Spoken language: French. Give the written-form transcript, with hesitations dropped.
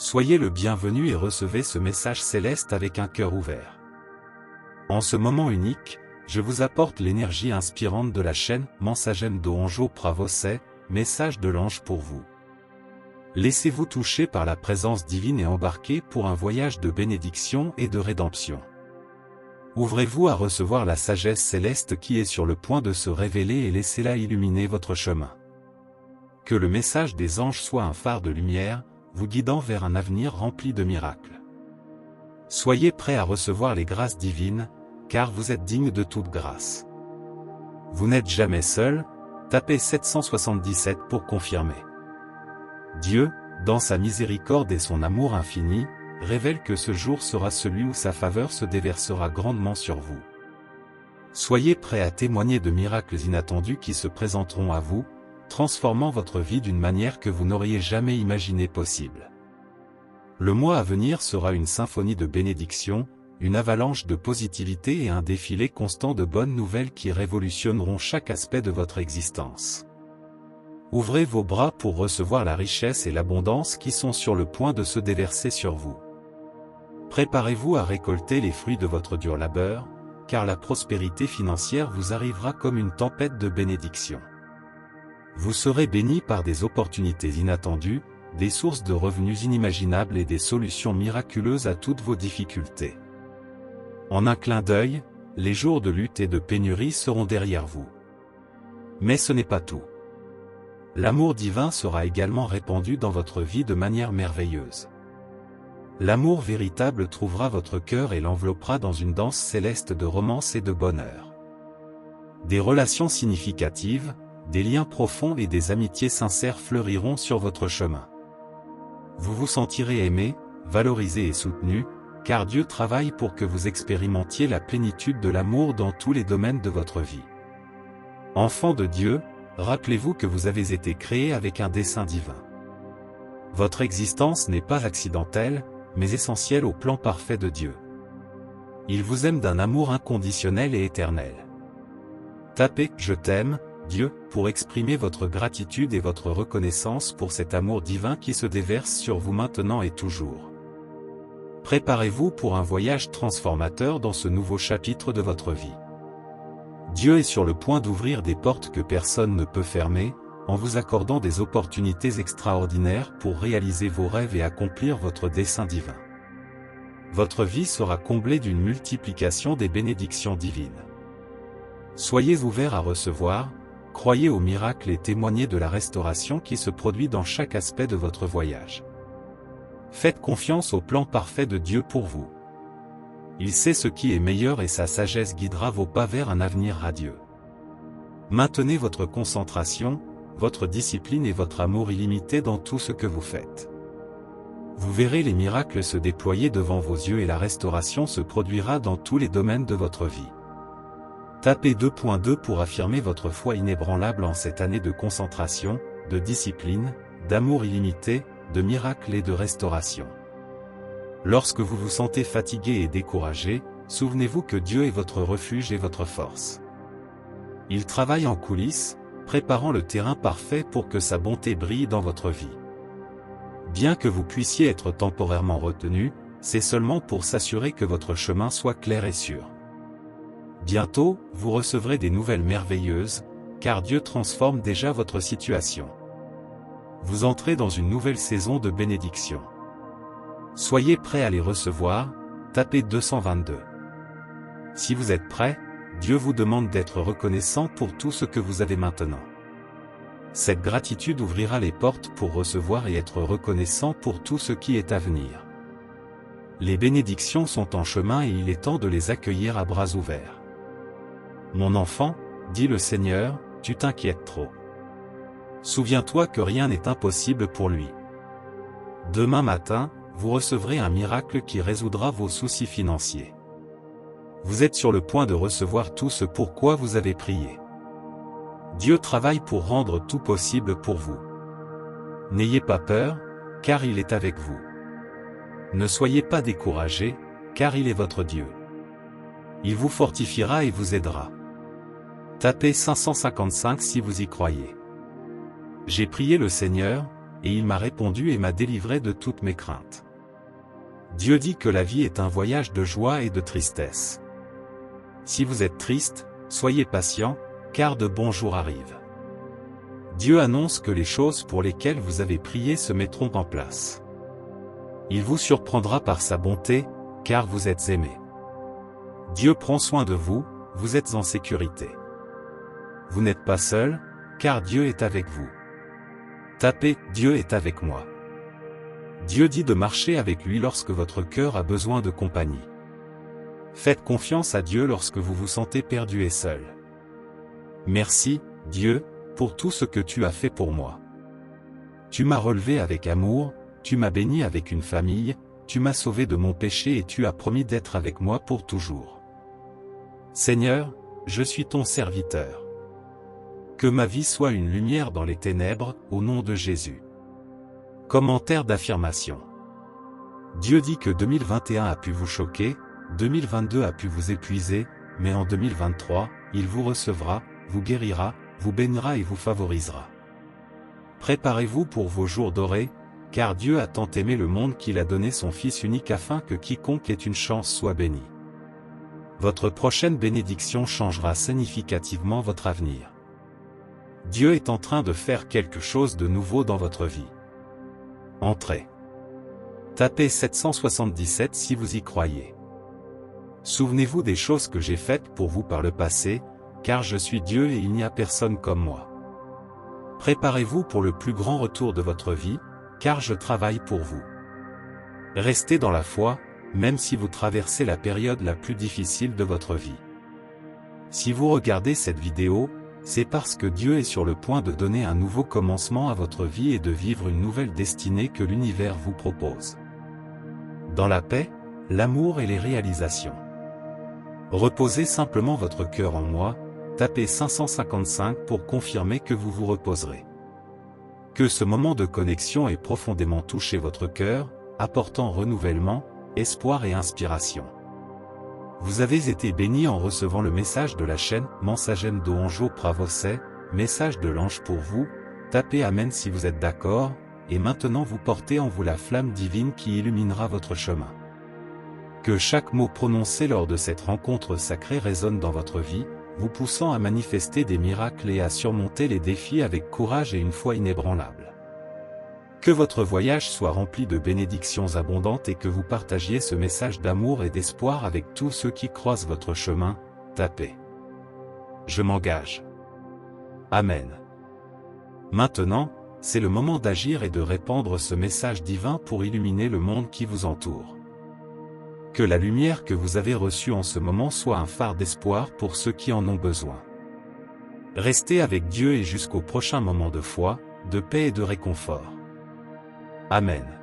Soyez le bienvenu et recevez ce message céleste avec un cœur ouvert. En ce moment unique, je vous apporte l'énergie inspirante de la chaîne Mensagem do Anjo pra você, message de l'ange pour vous. Laissez-vous toucher par la présence divine et embarquez pour un voyage de bénédiction et de rédemption. Ouvrez-vous à recevoir la sagesse céleste qui est sur le point de se révéler et laissez-la illuminer votre chemin. Que le message des anges soit un phare de lumière, vous guidant vers un avenir rempli de miracles. Soyez prêts à recevoir les grâces divines, car vous êtes dignes de toute grâce. Vous n'êtes jamais seul, tapez 777 pour confirmer. Dieu, dans sa miséricorde et son amour infini, révèle que ce jour sera celui où sa faveur se déversera grandement sur vous. Soyez prêts à témoigner de miracles inattendus qui se présenteront à vous, transformant votre vie d'une manière que vous n'auriez jamais imaginé possible. Le mois à venir sera une symphonie de bénédictions, une avalanche de positivité et un défilé constant de bonnes nouvelles qui révolutionneront chaque aspect de votre existence. Ouvrez vos bras pour recevoir la richesse et l'abondance qui sont sur le point de se déverser sur vous. Préparez-vous à récolter les fruits de votre dur labeur, car la prospérité financière vous arrivera comme une tempête de bénédictions. Vous serez bénis par des opportunités inattendues, des sources de revenus inimaginables et des solutions miraculeuses à toutes vos difficultés. En un clin d'œil, les jours de lutte et de pénurie seront derrière vous. Mais ce n'est pas tout. L'amour divin sera également répandu dans votre vie de manière merveilleuse. L'amour véritable trouvera votre cœur et l'enveloppera dans une danse céleste de romance et de bonheur. Des relations significatives, des liens profonds et des amitiés sincères fleuriront sur votre chemin. Vous vous sentirez aimé, valorisé et soutenu, car Dieu travaille pour que vous expérimentiez la plénitude de l'amour dans tous les domaines de votre vie. Enfants de Dieu, rappelez-vous que vous avez été créés avec un dessein divin. Votre existence n'est pas accidentelle, mais essentielle au plan parfait de Dieu. Il vous aime d'un amour inconditionnel et éternel. Tapez « Je t'aime » Dieu, pour exprimer votre gratitude et votre reconnaissance pour cet amour divin qui se déverse sur vous maintenant et toujours. Préparez-vous pour un voyage transformateur dans ce nouveau chapitre de votre vie. Dieu est sur le point d'ouvrir des portes que personne ne peut fermer, en vous accordant des opportunités extraordinaires pour réaliser vos rêves et accomplir votre dessein divin. Votre vie sera comblée d'une multiplication des bénédictions divines. Soyez ouverts à recevoir, croyez aux miracles et témoignez de la restauration qui se produit dans chaque aspect de votre voyage. Faites confiance au plan parfait de Dieu pour vous. Il sait ce qui est meilleur et sa sagesse guidera vos pas vers un avenir radieux. Maintenez votre concentration, votre discipline et votre amour illimité dans tout ce que vous faites. Vous verrez les miracles se déployer devant vos yeux et la restauration se produira dans tous les domaines de votre vie. Tapez 2.2 pour affirmer votre foi inébranlable en cette année de concentration, de discipline, d'amour illimité, de miracles et de restauration. Lorsque vous vous sentez fatigué et découragé, souvenez-vous que Dieu est votre refuge et votre force. Il travaille en coulisses, préparant le terrain parfait pour que sa bonté brille dans votre vie. Bien que vous puissiez être temporairement retenu, c'est seulement pour s'assurer que votre chemin soit clair et sûr. Bientôt, vous recevrez des nouvelles merveilleuses, car Dieu transforme déjà votre situation. Vous entrez dans une nouvelle saison de bénédiction. Soyez prêts à les recevoir, tapez 222. Si vous êtes prêts, Dieu vous demande d'être reconnaissant pour tout ce que vous avez maintenant. Cette gratitude ouvrira les portes pour recevoir et être reconnaissant pour tout ce qui est à venir. Les bénédictions sont en chemin et il est temps de les accueillir à bras ouverts. Mon enfant, dit le Seigneur, tu t'inquiètes trop. Souviens-toi que rien n'est impossible pour lui. Demain matin, vous recevrez un miracle qui résoudra vos soucis financiers. Vous êtes sur le point de recevoir tout ce pourquoi vous avez prié. Dieu travaille pour rendre tout possible pour vous. N'ayez pas peur, car il est avec vous. Ne soyez pas découragés, car il est votre Dieu. Il vous fortifiera et vous aidera. Tapez 555 si vous y croyez. J'ai prié le Seigneur, et il m'a répondu et m'a délivré de toutes mes craintes. Dieu dit que la vie est un voyage de joie et de tristesse. Si vous êtes triste, soyez patient, car de bons jours arrivent. Dieu annonce que les choses pour lesquelles vous avez prié se mettront en place. Il vous surprendra par sa bonté, car vous êtes aimé. Dieu prend soin de vous, vous êtes en sécurité. Vous n'êtes pas seul, car Dieu est avec vous. Tapez « Dieu est avec moi ». Dieu dit de marcher avec lui lorsque votre cœur a besoin de compagnie. Faites confiance à Dieu lorsque vous vous sentez perdu et seul. Merci, Dieu, pour tout ce que tu as fait pour moi. Tu m'as relevé avec amour, tu m'as béni avec une famille, tu m'as sauvé de mon péché et tu as promis d'être avec moi pour toujours. Seigneur, je suis ton serviteur. Que ma vie soit une lumière dans les ténèbres, au nom de Jésus. Commentaire d'affirmation. Dieu dit que 2021 a pu vous choquer, 2022 a pu vous épuiser, mais en 2023, il vous recevra, vous guérira, vous bénira et vous favorisera. Préparez-vous pour vos jours dorés, car Dieu a tant aimé le monde qu'il a donné son Fils unique afin que quiconque ait une chance soit béni. Votre prochaine bénédiction changera significativement votre avenir. Dieu est en train de faire quelque chose de nouveau dans votre vie. Entrez. Tapez 777 si vous y croyez. Souvenez-vous des choses que j'ai faites pour vous par le passé, car je suis Dieu et il n'y a personne comme moi. Préparez-vous pour le plus grand retour de votre vie, car je travaille pour vous. Restez dans la foi, même si vous traversez la période la plus difficile de votre vie. Si vous regardez cette vidéo, c'est parce que Dieu est sur le point de donner un nouveau commencement à votre vie et de vivre une nouvelle destinée que l'univers vous propose. Dans la paix, l'amour et les réalisations. Reposez simplement votre cœur en moi, tapez 555 pour confirmer que vous vous reposerez. Que ce moment de connexion ait profondément touché votre cœur, apportant renouvellement, espoir et inspiration. Vous avez été béni en recevant le message de la chaîne Mensagem do Anjo pra você, message de l'ange pour vous, tapez Amen si vous êtes d'accord, et maintenant vous portez en vous la flamme divine qui illuminera votre chemin. Que chaque mot prononcé lors de cette rencontre sacrée résonne dans votre vie, vous poussant à manifester des miracles et à surmonter les défis avec courage et une foi inébranlable. Que votre voyage soit rempli de bénédictions abondantes et que vous partagiez ce message d'amour et d'espoir avec tous ceux qui croisent votre chemin, tapez. Je m'engage. Amen. Maintenant, c'est le moment d'agir et de répandre ce message divin pour illuminer le monde qui vous entoure. Que la lumière que vous avez reçue en ce moment soit un phare d'espoir pour ceux qui en ont besoin. Restez avec Dieu et jusqu'au prochain moment de foi, de paix et de réconfort. Amen.